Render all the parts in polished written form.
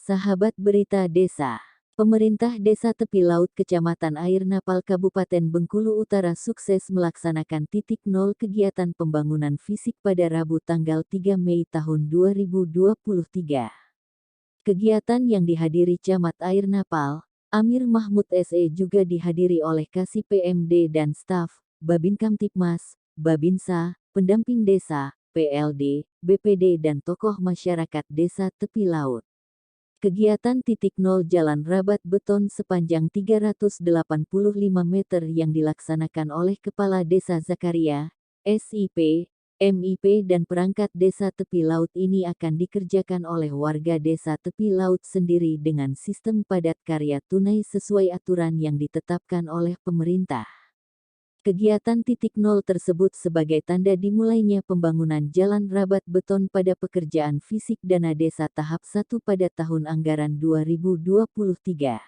Sahabat Berita Desa. Pemerintah Desa Tepi Laut Kecamatan Air Napal Kabupaten Bengkulu Utara sukses melaksanakan titik nol kegiatan pembangunan fisik pada Rabu tanggal 3 Mei tahun 2023. Kegiatan yang dihadiri Camat Air Napal, Amir Mahmud SE juga dihadiri oleh Kasih PMD dan staf, Babin Kamtipmas, Babinsa, pendamping desa, PLD, BPD dan tokoh masyarakat Desa Tepi Laut. Kegiatan titik nol jalan rabat beton sepanjang 385 meter yang dilaksanakan oleh Kepala Desa Zakaria, SIP, MIP dan perangkat Desa Tepi Laut ini akan dikerjakan oleh warga Desa Tepi Laut sendiri dengan sistem padat karya tunai sesuai aturan yang ditetapkan oleh pemerintah. Kegiatan titik nol tersebut sebagai tanda dimulainya pembangunan jalan rabat beton pada pekerjaan fisik dana desa tahap 1 pada tahun anggaran 2023.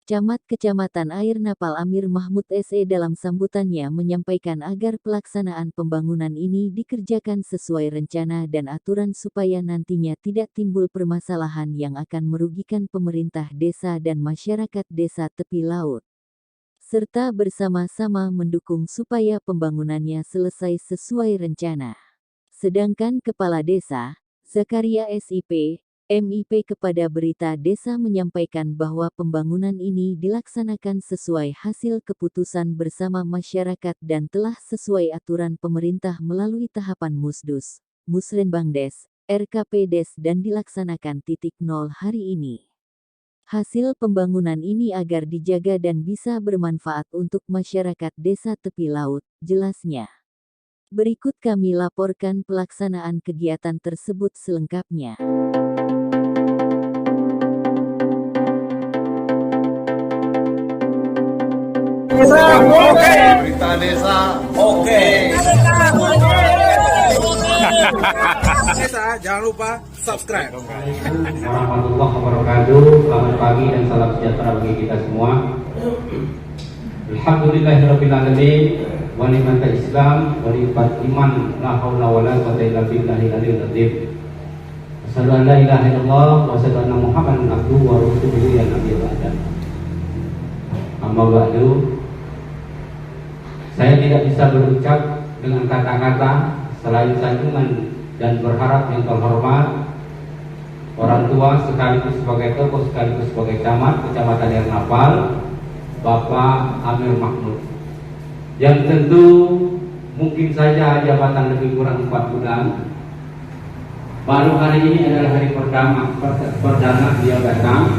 Camat Kecamatan Air Napal Amir Mahmud SE dalam sambutannya menyampaikan agar pelaksanaan pembangunan ini dikerjakan sesuai rencana dan aturan supaya nantinya tidak timbul permasalahan yang akan merugikan pemerintah desa dan masyarakat Desa Tepi Laut, serta bersama-sama mendukung supaya pembangunannya selesai sesuai rencana. Sedangkan Kepala Desa, Zakaria SIP, MIP kepada Berita Desa menyampaikan bahwa pembangunan ini dilaksanakan sesuai hasil keputusan bersama masyarakat dan telah sesuai aturan pemerintah melalui tahapan Musdus, Musrenbangdes, RKPdes dan dilaksanakan titik nol hari ini. Hasil pembangunan ini agar dijaga dan bisa bermanfaat untuk masyarakat Desa Tepi Laut, jelasnya. Berikut kami laporkan pelaksanaan kegiatan tersebut selengkapnya. Berita Desa, oke. Desa, jangan lupa subscribe. Warahmatullahi wabarakatuh. Selamat pagi dan salam sejahtera bagi kita semua. Alhamdulillahirabbil alamin wa ni'matal Islam wa ni'mat iman la haula wala quwwata illa billahil aliyil azim. Asyhadu an la ilaha illallah wa asyhadu anna Muhammadan abduhu wa rasuluhu ya nabiyyu ba'da. Amma ba'du. Saya tidak bisa berucap dengan kata-kata selain sanjungan dan berharap yang terhormat orang tua sekaligus sebagai tokoh sekaligus sebagai camat Kecamatan Air Napal, Bapak Amir Mahmud, yang tentu mungkin saja jabatan lebih kurang 4 bulan. Baru hari ini adalah hari perdana dia datang.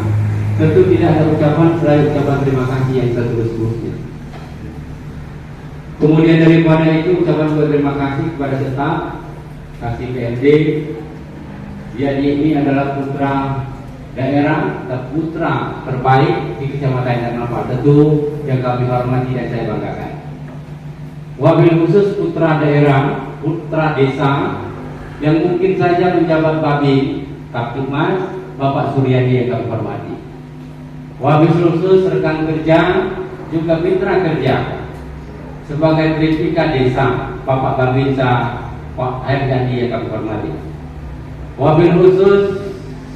Tentu tidak ada ucapan selain ucapan terima kasih yang setulus-tulusnya. Kemudian daripada itu ucapan berterima kasih kepada staf Kasih PMD. Dia ini adalah putra daerah dan putra terbaik di Kecamatan Air Napal, tentu yang kami hormati dan saya banggakan. Wabil khusus putra daerah, putra desa yang mungkin saja menjabat Babin Kamtipmas, Bapak Suryadi yang kami hormati. Wabil khusus rekan kerja juga mitra kerja sebagai Tripika Desa, Bapak Babinsa, Pak Hergandi yang kami hormati. Wabil khusus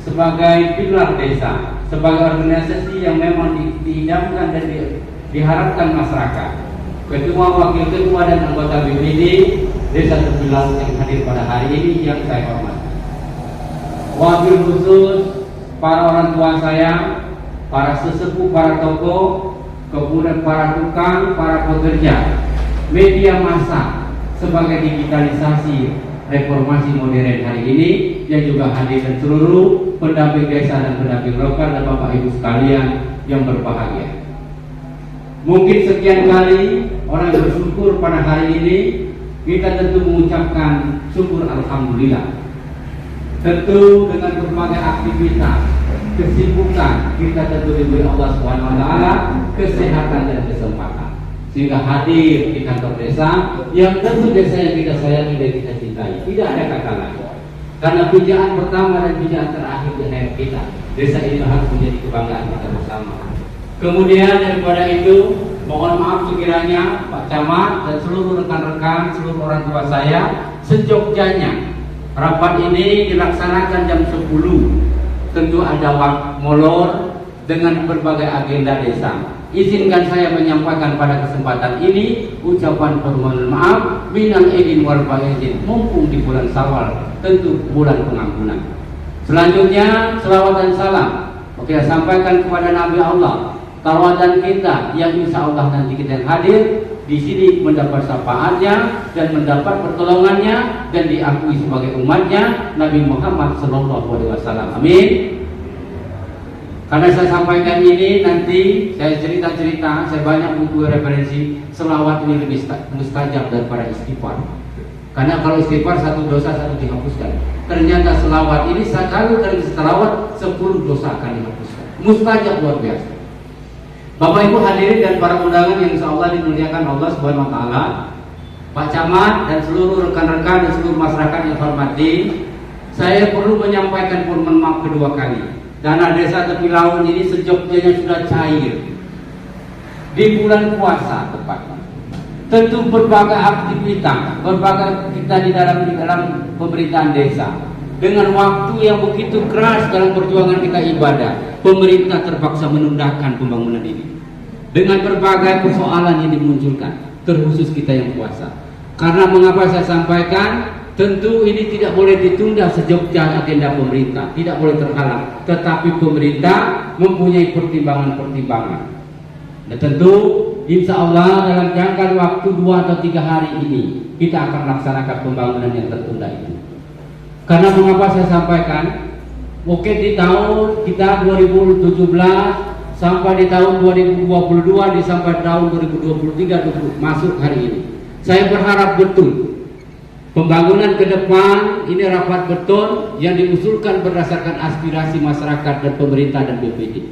sebagai pilar desa, sebagai organisasi yang memang diidamkan dan diharapkan masyarakat. Ketua, wakil ketua dan anggota BPD Desa Tepi Laut yang hadir pada hari ini yang saya hormati. Wabil khusus para orang tua saya, para sesepuh, para tokoh, kemudian para tukang, para pekerja, media massa sebagai digitalisasi reformasi modern hari ini yang juga hadir dan seluruh pendamping desa dan pendamping lokal dan Bapak Ibu sekalian yang berbahagia. Mungkin sekian kali orang bersyukur pada hari ini, kita tentu mengucapkan syukur alhamdulillah. Tentu dengan berbagai aktivitas, kesibukan, kita tentu diberi Allah SWT kesehatan dan kesempatan sehingga hadir di kantor desa yang tentu desa yang kita sayangi dan kita cintai. Tidak ada kata lain, karena pijaan pertama dan pijaan terakhir di hayat kita, desa ini harus menjadi kebanggaan kita bersama. Kemudian daripada itu, mohon maaf sekiranya Pak Camat dan seluruh rekan-rekan, seluruh orang tua saya sejogjanya rapat ini dilaksanakan jam 10. tentu ada molor dengan berbagai agenda desa. Izinkan saya menyampaikan pada kesempatan ini ucapan permohonan maaf minal aidin wal faizin, mumpung di bulan Syawal, tentu bulan pengampunan. Selanjutnya selawat dan salam kita sampaikan kepada Nabi Allah, tawadan kita yang insya Allah nanti kita yang hadir di sini mendapat syafaatnya dan mendapat pertolongannya dan diakui sebagai umatnya Nabi Muhammad SAW. Amin. Karena saya sampaikan ini nanti saya cerita-cerita, saya banyak buku referensi, selawat ini lebih mustajab daripada istighfar. Karena kalau istighfar satu dosa satu dihapuskan. Ternyata selawat ini kalau kalian selawat 10 dosa akan dihapuskan. Mustajab luar biasa. Bapak Ibu hadirin dan para undangan yang insya Allah dimuliakan Allah Subhanahu Wa Taala, Pak Camat dan seluruh rekan-rekan dan seluruh masyarakat yang hormati, saya perlu menyampaikan permohonan maaf kedua kali. Dana desa Tepi Laut ini sejognya sudah cair di bulan puasa tepatnya. Tentu berbagai aktivitas, berbagai kita di dalam pemerintahan desa dengan waktu yang begitu keras dalam perjuangan kita ibadah, pemerintah terpaksa menundukkan pembangunan ini dengan berbagai persoalan yang dimunculkan, terkhusus kita yang puasa. Karena mengapa saya sampaikan? Tentu ini tidak boleh ditunda sejogja agenda pemerintah, tidak boleh terhalang. Tetapi pemerintah mempunyai pertimbangan-pertimbangan. Dan tentu insya Allah dalam jangka waktu 2 atau 3 hari ini kita akan melaksanakan pembangunan yang tertunda itu. Karena mengapa saya sampaikan? Oke, di tahun kita 2017 sampai di tahun 2022 sampai tahun 2023 masuk hari ini. Saya berharap betul pembangunan ke depan ini rapat beton yang diusulkan berdasarkan aspirasi masyarakat dan pemerintah dan BPD.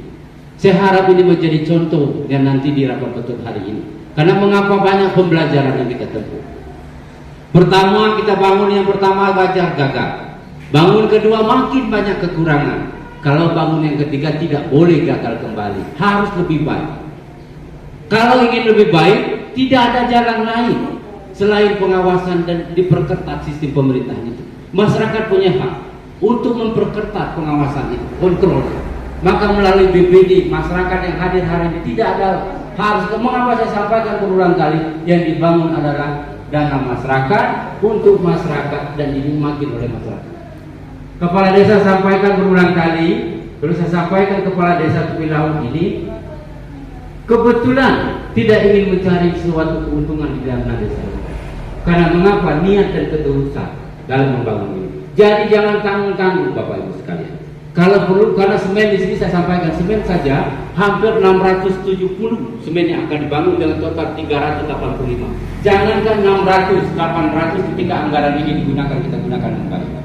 Saya harap ini menjadi contoh yang nanti di rapat beton hari ini. Karena mengapa banyak pembelajaran yang kita tempuh. Pertama kita bangun yang pertama wajar gagal. Bangun kedua makin banyak kekurangan. Kalau bangun yang ketiga tidak boleh gagal kembali, harus lebih baik. Kalau ingin lebih baik tidak ada jalan lain selain pengawasan dan diperketat sistem pemerintahan itu. Masyarakat punya hak untuk memperketat pengawasan itu, kontrol. Maka melalui BPD, masyarakat yang hadir hari ini tidak ada harus. Mengapa saya sampaikan berulang kali yang dibangun adalah dana masyarakat untuk masyarakat dan dinikmati oleh masyarakat. Kepala desa sampaikan berulang kali, terus saya sampaikan kepala desa Tepi Laut ini kebetulan tidak ingin mencari suatu keuntungan di dalam desa. Karena mengapa niat dan ketulusan dalam membangun ini. Jadi jangan tanggung-tanggung Bapak Ibu sekalian. Kalau perlu, karena semen di sini saya sampaikan semen saja hampir 670 semen yang akan dibangun dengan total 385. Jangankan 600, 800 ketika anggaran ini digunakan kita gunakan dengan baik.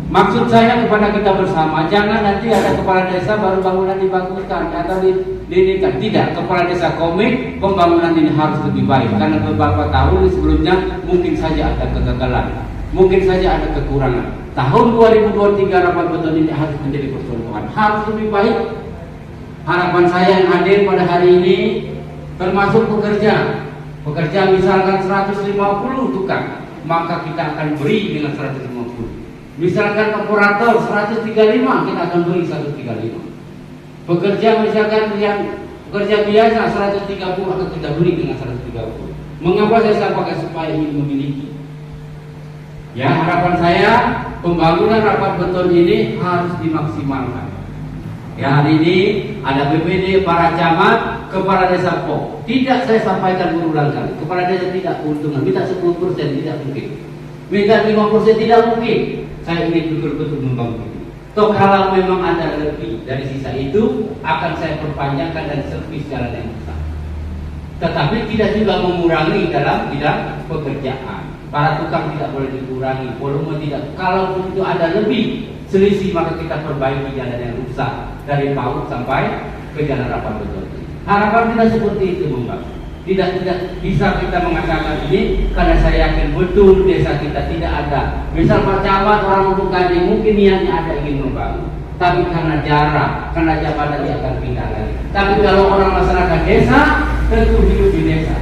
Maksud saya kepada kita bersama, jangan nanti ada kepala desa baru bangunan dibaguskan atau didirikan. Tidak, kepala desa komit pembangunan ini harus lebih baik. Karena beberapa tahun sebelumnya mungkin saja ada kegagalan, mungkin saja ada kekurangan. Tahun 2023 rapat beton ini harus menjadi percontohan, harus lebih baik. Harapan saya yang hadir pada hari ini termasuk pekerja misalkan 150 tukang, maka kita akan beri dengan 150. Misalkan operator 135, kita akan beri 135. Pekerja misalkan yang pekerja biasa 130 akan kita beri dengan 130. Mengapa saya sampaikan supaya ingin memiliki? Ya, harapan saya pembangunan rapat beton ini harus dimaksimalkan. Ya, hari ini ada BPD, para camat, kepala desa POK. Tidak saya sampaikan berulang kali. Kepala desa tidak keuntungan, minta 10% tidak mungkin. Minta 5% tidak mungkin. Saya ingin betul-betul membangun ini. Toh kalau memang ada lebih dari sisa itu akan saya perpanjangkan dan servis jalan yang besar. Tetapi tidak juga mengurangi dalam bidang pekerjaan. Para tukang tidak boleh dikurangi, volume tidak. Kalau itu ada lebih selisih maka kita perbaiki jalan yang rusak dari PAUD sampai ke jalan rapat beton. Harapan kita seperti itu membangun. Tidak bisa kita mengatakan ini karena saya yakin betul desa kita tidak ada. Misal Pak Camat orang untuk kaji mungkin niatnya ada ingin membangun, tapi karena jarak, karena jabatan dia akan pindah lagi. Tapi kalau orang masyarakat desa tentu hidup di desa,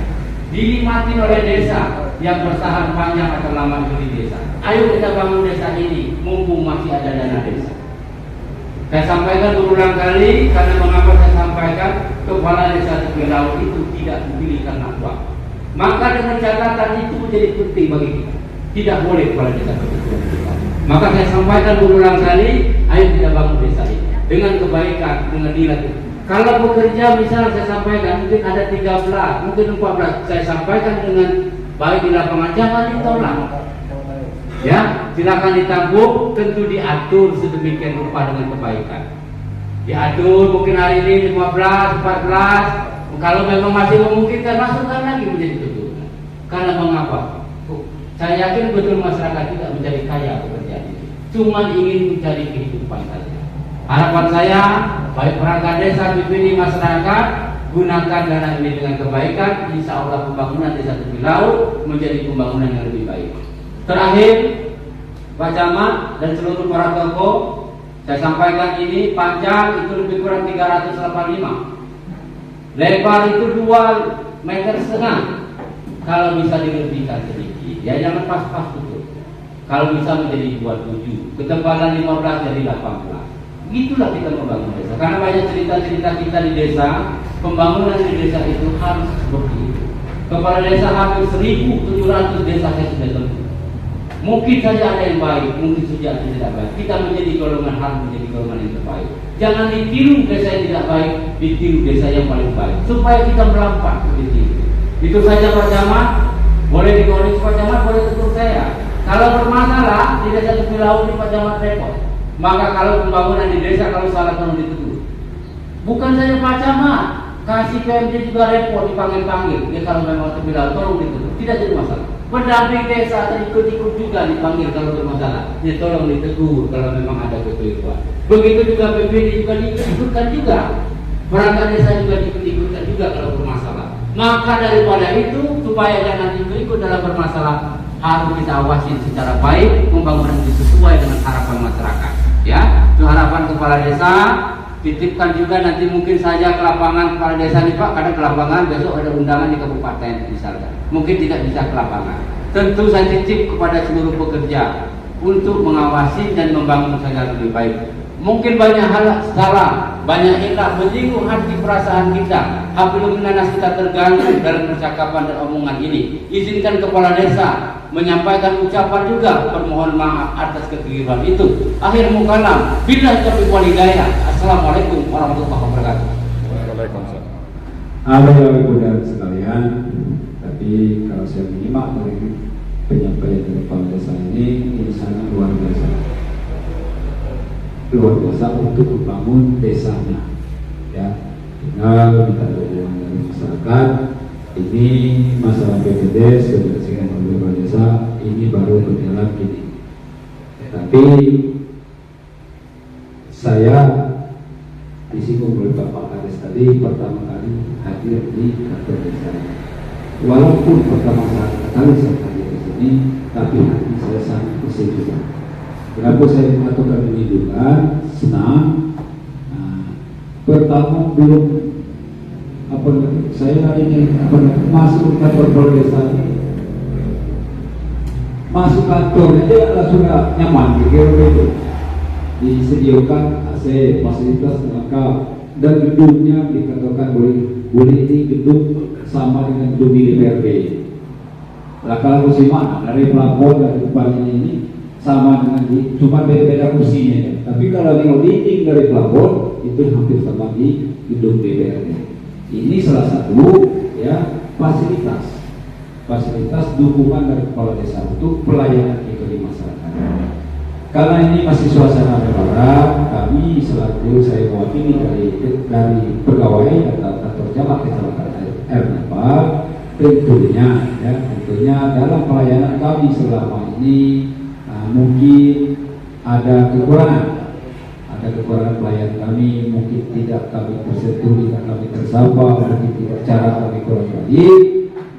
dinikmati oleh desa yang bertahan panjang atau lama di desa. Ayo kita bangun desa ini mumpung masih ada dana desa. Saya sampaikan berulang kali, karena mengapa saya sampaikan, kepala desa tepi laut itu tidak dipilih karena uang. Maka dengan catatan itu menjadi penting bagi kita. Tidak boleh kepala desa tepi laut. Maka saya sampaikan berulang kali, ayo kita bangun desa ini dengan kebaikan, dengan nilai. Kalau bekerja misalnya saya sampaikan mungkin ada 13, mungkin 14, saya sampaikan dengan baik di lapangan, jangan ditolak. Ya, silakan ditanggung, tentu diatur sedemikian rupa dengan kebaikan. Diatur mungkin hari ini 15, 14, kalau memang masih memungkinkan masukkan lagi menjadi tujuan. Karena mengapa? Saya yakin betul masyarakat tidak menjadi kaya pekerjaan ini, cuma ingin mencari kehidupan saja. Harapan saya, baik perangkat desa, BPD, masyarakat, gunakan dana ini dengan kebaikan. Insya Allah pembangunan desa tepi laut menjadi pembangunan yang lebih baik. Terakhir, Pak Camat dan seluruh para tokoh, saya sampaikan ini panjang itu lebih kurang 385, lebar itu 2,5 meter. Kalau bisa dilebihkan sedikit, ya jangan pas-pas tutup. Kalau bisa menjadi 27, ketempatan 15 jadi 18. Itulah kita membangun desa. Karena banyak cerita-cerita kita di desa, pembangunan di desa itu harus seperti itu. Kepala desa hampir 1.700 desa saya sudah tempuh. Mungkin saja ada yang baik, mungkin saja ada yang tidak baik. Kita menjadi golongan, harus menjadi golongan yang terbaik. Jangan ditiru desa yang tidak baik, ditiru desa yang paling baik, supaya kita melompat ke titik. Itu saja Pak Camat. Boleh dikoreksi Pak Camat, boleh tegur saya. Kalau bermasalah di desa tepi laut ini Pak Camat repot. Maka kalau pembangunan di desa kalau salah tolong ditegur. Bukan saja Pak Camat, kasih PMD juga repot dipanggil-panggil. Ya kalau memang tepi laut tolong ditegur, tidak jadi masalah. Pendamping desa ikut-ikut juga dipanggil kalau bermasalah. Ya tolong ditegur kalau memang ada kekeliruan. Begitu juga BPD juga diikutkan juga. Perangkat desa juga diikut-ikutkan juga kalau bermasalah. Maka daripada itu supaya jangan ikut dalam bermasalah, harus kita awasi secara baik pembangunan itu sesuai dengan harapan masyarakat. Ya, itu harapan kepala desa. Titipkan juga nanti mungkin saja ke lapangan kepala desa nih Pak, karena ke lapangan besok ada undangan di kabupaten misalkan. Mungkin tidak bisa ke lapangan. Tentu saya titip kepada seluruh pekerja untuk mengawasi dan membangun secara lebih baik. Mungkin banyak hal salah, banyak hilang, menyinggung hati perasaan kita. Apabila nanas kita terganggu dalam percakapan dan omongan ini, izinkan kepala desa menyampaikan ucapan juga permohon maaf atas kekeliruan itu. Akhir mukalam, billahi taufiq wal hidayah. Assalamualaikum warahmatullahi wabarakatuh. Waalaikumsalam. Saudara sekalian, tapi kalau saya menyimak dari penyampaian dari kepala desa ini sangat luar biasa. Luar biasa untuk membangun desanya, ya. Tinggal kita doa dari masyarakat. Ini masalah BPD sudah dengan kepala desa ini baru berjalan gini. Tapi saya disinggung oleh Bapak Kades tadi pertama kali hadir di kantor desa. Walaupun pertama kali saya hadir di sini, tapi hati saya sangat khusus juga. Kenapa saya mengatakan ini juga senang? Pertama belum saya ini masuk kantor desa, masuk kantor aja sudah nyaman, kira-kira itu disediakan AC, fasilitas lengkap, dan gedungnya dikatakan boleh ini gedung sama dengan gedung di DPRD. Nah kalau musiman dari pelapor dari depannya ini sama dengan cuma beda-beda kursinya, tapi kalau yang dinding dari pelapor itu hampir sama di gedung DPRD. Ini salah satu ya fasilitas dukungan dari kepala desa untuk pelayanan itu di masyarakat. Karena ini masih suasana lebaran, kami selaku saya mewakili dari pegawai atau kantor camat kecamatan Air Nepal, tentunya dalam pelayanan kami selama ini mungkin ada kekurangan pelayan kami, mungkin tidak kami tersentuh, tidak kami tersapa, mungkin tidak cara kami kurang baik.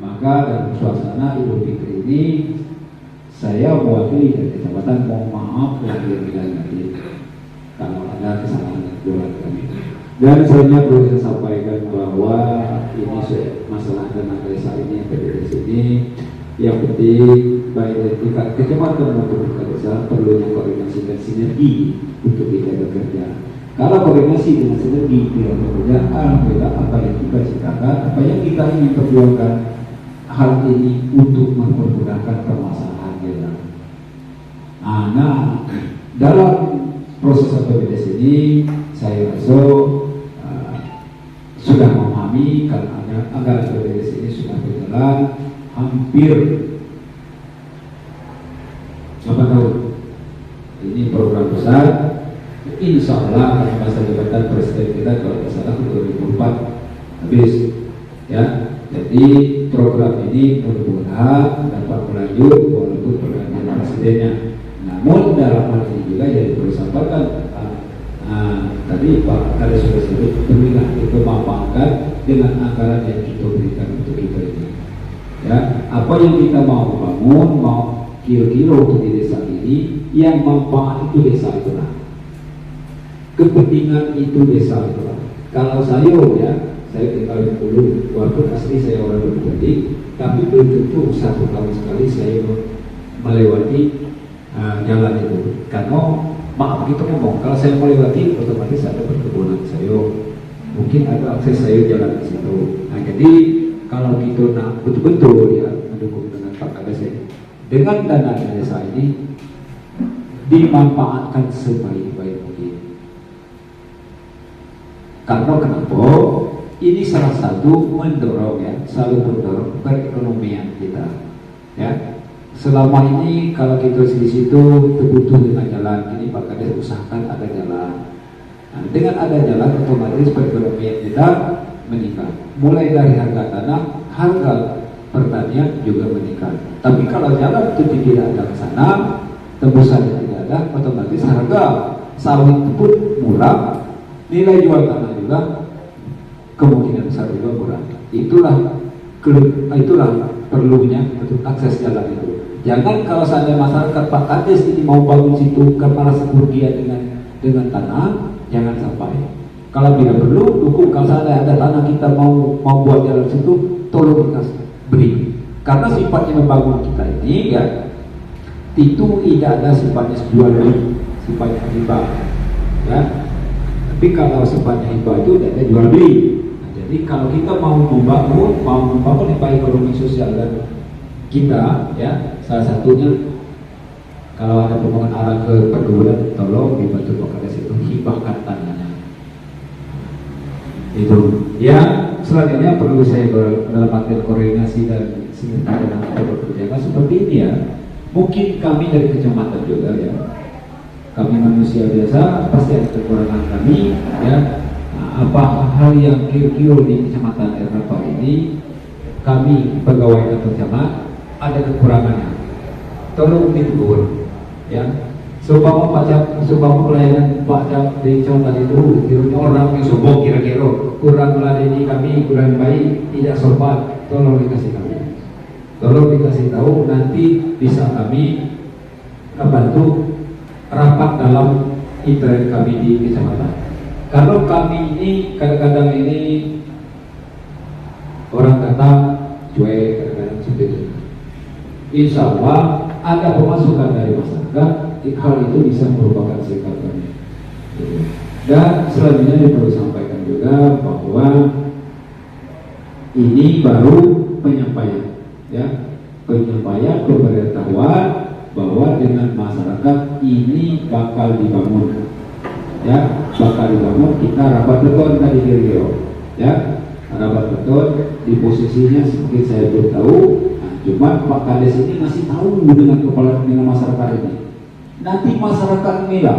Maka dalam suasana Idul Fitri ini saya mewakili dari kecamatan mohon maaf lahir-lahir kalau ada kesalahan dan kekurangan kami. Dan selanjutnya perlu saya sampaikan bahwa ini masalah dana desa ini PDDS ini yang penting baik dari tingkat kecamatan maupun tingkat desa perlu koordinasi dan sinergi untuk kita bekerja. Kalau koordinasi dengan sinergi pihak bekerja, alhamdulillah apa yang kita ciptakan, apa yang kita ingin perjuangkan, hal ini untuk mempermudahkan permasalahan kita. Nah, dalam proses APBDes ini saya rasa sudah memahami karena anggaran APBDes ini sudah berjalan hampir 8 tahun. Ini program besar. Insya Allah masa jabatan presiden kita kalau tidak salah 2004 habis, ya. Jadi program ini mudah-mudahan dapat berlanjut walaupun pergantian presidennya. Namun dalam hal ini juga yang perlu sampaikan tadi Pak Kade sudah sebut, berilah itu manfaatkan dengan anggaran yang kita berikan untuk kita ini. Ya, apa yang kita mau bangun, mau kira-kira untuk di desa ini, yang manfaat itu desa itu lah. Kepentingan itu desa itu lah. Kalau saya tinggal di Bengkulu, walaupun asli saya orang Bengkulu, tapi belum tentu 1 tahun sekali saya melewati jalan itu. Karena maaf gitu ngomong, kalau saya melewati otomatis ada perkebunan saya, mungkin ada akses saya jalan di situ. Nah jadi kalau kita betul-betul ya mendukung dengan Pak Kades dengan dana desa ini dimanfaatkan sebaik-baik mungkin. Karena kenapa? Ini salah satu mendorong ya, selalu mendorong perekonomian kita. Ya, selama ini kalau kita di situ terbutuh dengan jalan, ini Pak Kades usahakan ada jalan. Nah, dengan ada jalan otomatis perekonomian kita meningkat. Mulai dari harga tanah, harga pertanian juga meningkat. Tapi kalau jalan itu tidak ada ke sana, tembusannya tidak ada, otomatis harga sawit itu pun murah, nilai jual tanah juga kemungkinan besar juga murah. Itulah perlunya untuk akses jalan itu. Jangan kalau saja masyarakat Pak Kades ini mau bangun situ karena rasa kerugian dengan tanah, jangan sampai. Kalau tidak perlu dukung, kalau saja ada tanah kita mau buat jalan situ, tolong kita beri. Karena sifatnya membangun kita ini ya, itu tidak ada sifatnya jual beli, sifatnya hibah. Ya. Tapi kalau sifatnya hibah itu tidak ada jual beli. Nah, jadi kalau kita mau membangun ekonomi sosial dan kita, ya salah satunya kalau ada pembangunan arah ke perkebunan, tolong dibantu Pak Kades itu hibahkan tanahnya. Itu. Ya, selanjutnya perlu saya dalam artian koordinasi dan sinergi dengan bekerja seperti ini ya. Mungkin kami dari kecamatan juga ya. Kami manusia biasa, pasti ada kekurangan kami ya. Nah, apa hal yang kira-kira di kecamatan Ernapa ini kami pegawai kantor camat ada kekurangannya. Tolong ditegur ya. Supaya pelayanan Pak Cak di contoh itu orang yang sombong kira-kira kurang meladeni kami, kurang baik, tidak sopan, tolong dikasih kami. Tolong dikasih tahu, nanti bisa kami bantu rapat dalam internet kami di kecamatan. Kalau kami ini kadang-kadang ini orang kata cuek, kadang-kadang seperti itu. Insya Allah ada pemasukan dari masyarakat, hal itu bisa merupakan sikap kami. Dan selanjutnya perlu sampaikan juga bahwa ini baru penyampaian, ya, penyampaian pemberitahuan bahwa dengan masyarakat ini bakal dibangun, ya, bakal dibangun. Kita rapat betul tadi di Rio, ya, rapat betul di posisinya seperti saya belum tahu. Cuma Pak Kades ini masih tahu dengan masyarakat ini. Nanti masyarakat inilah,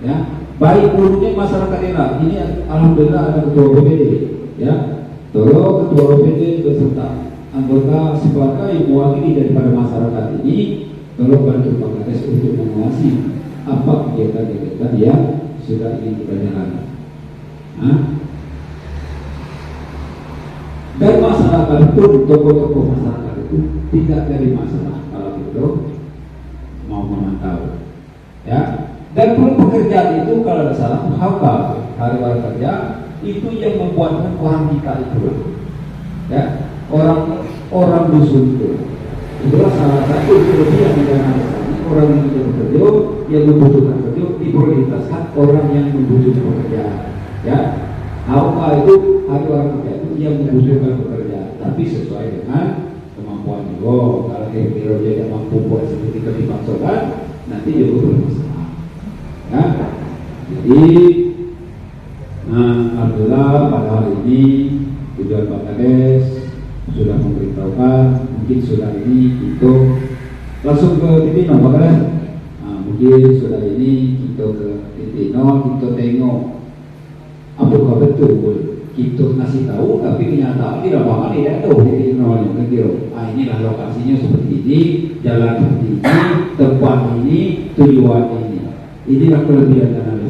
ya, baik buruknya masyarakat ini alhamdulillah ada ketua OPD, ya, tolong ketua OPD beserta anggota sebagai mewakili daripada masyarakat ini, tolong bantu Pak Kades untuk mengawasi apa kegiatan-kegiatan yang sudah ingin kita jalankan. Dan masyarakat pun, tokoh-tokoh masyarakat itu tidak dari masalah kalau itu mau memantau, ya. Dan pun pekerjaan itu kalau ada salah hari kerja itu yang membuatkan orang kita itu, ya, orang dusun itu. Itulah salah satu kelebihan di dana desa ini. orang yang tidak bekerja, yang membutuhkan kerja diprioritaskan orang yang membutuhkan pekerjaan. Ya, apa itu ada orang kerja itu yang membutuhkan pekerjaan, tapi sesuai dengan kemampuan juga. Kalau kira-kira dia tidak mampu buat seperti yang dimaksudkan, nanti juga bermasalah. Ya, jadi alhamdulillah pada hari ini tujuan Pak Kades sudah memberitahukan, mungkin sudah ini kita langsung ke titik nol Pak Kades. Mungkin sudah ini kita ke titik nol, kita tengok apakah betul kita ngasih tahu, tapi kenyataan tidak bakal tidak tahu titik nolnya kan kira. Inilah lokasinya seperti ini, jalan seperti ini, tempat ini, tujuan ini. Inilah kelebihan dan